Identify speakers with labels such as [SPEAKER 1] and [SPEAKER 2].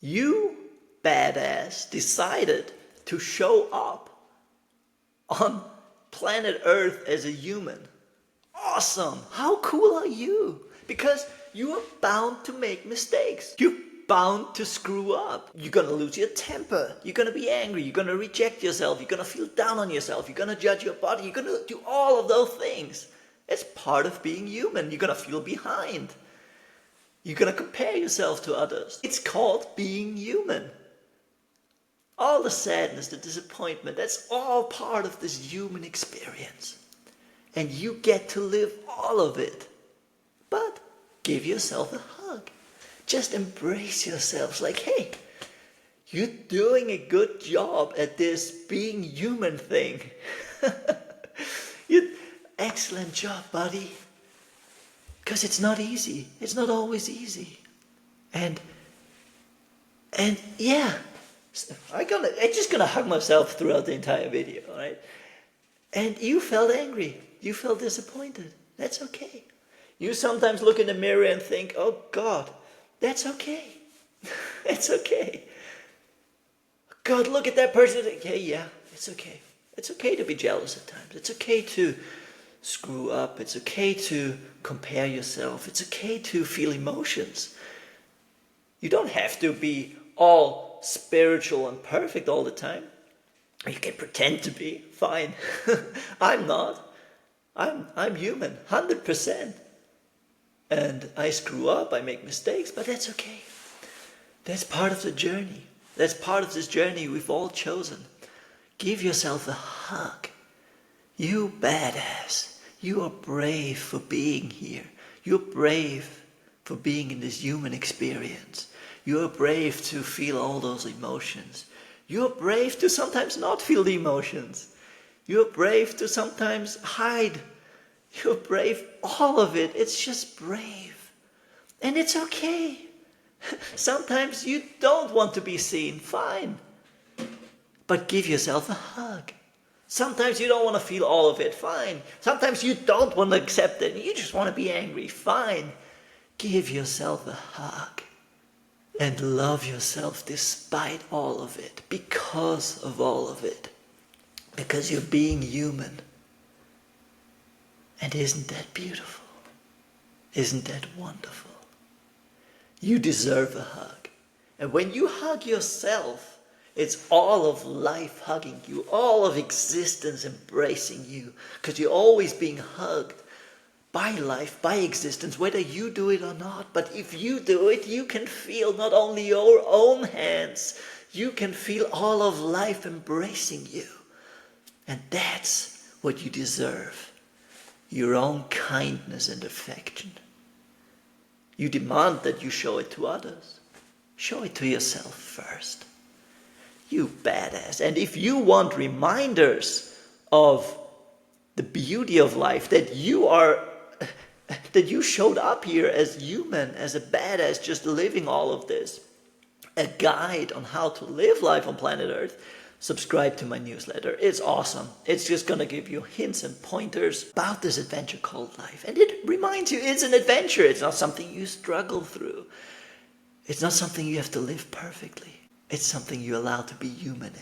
[SPEAKER 1] You, badass, decided to show up on planet Earth as a human. Awesome! How cool are you? Because you are bound to make mistakes. You're bound to screw up. You're gonna lose your temper. You're gonna be angry. You're gonna reject yourself. You're gonna feel down on yourself. You're gonna judge your body. You're gonna do all of those things. It's part of being human. You're gonna feel behind. You're gonna compare yourself to others. It's called being human. All the sadness, the disappointment, that's all part of this human experience. And you get to live all of it. But give yourself a hug. Just embrace yourself like, hey, you're doing a good job at this being human thing. Excellent job, buddy. Because it's not easy. It's not always easy. And yeah, I'm just gonna hug myself throughout the entire video, right? And you felt angry. You felt disappointed. That's okay. You sometimes look in the mirror and think, oh God, that's okay. It's okay. God, look at that person. Yeah, it's okay. It's okay to be jealous at times. It's okay to screw up. It's okay to compare yourself. It's okay to feel emotions. You don't have to be all spiritual and perfect all the time. You can pretend to be, fine. I'm not. I'm human, 100%. And I screw up, I make mistakes, but that's okay. That's part of the journey. That's part of this journey we've all chosen. Give yourself a hug. You badass. You are brave for being here. You're brave for being in this human experience. You're brave to feel all those emotions. You're brave to sometimes not feel the emotions. You're brave to sometimes hide. You're brave, all of it. It's just brave. And it's okay. Sometimes you don't want to be seen, fine. But give yourself a hug. Sometimes you don't want to feel all of it, fine. Sometimes you don't want to accept it, you just want to be angry, fine. Give yourself a hug. And love yourself despite all of it, because of all of it. Because you're being human. And isn't that beautiful? Isn't that wonderful? You deserve a hug. And when you hug yourself, it's all of life hugging you, all of existence embracing you, because you're always being hugged by life, by existence, whether you do it or not. But if you do it, you can feel not only your own hands, you can feel all of life embracing you. And that's what you deserve. Your own kindness and affection. You demand that you show it to others. Show it to yourself first. You badass. And if you want reminders of the beauty of life, that you showed up here as human, as a badass, just living all of this, a guide on how to live life on planet Earth, subscribe to my newsletter. It's awesome. It's just gonna give you hints and pointers about this adventure called life. And it reminds you it's an adventure. It's not something you struggle through. It's not something you have to live perfectly. It's something you're allowed to be human in.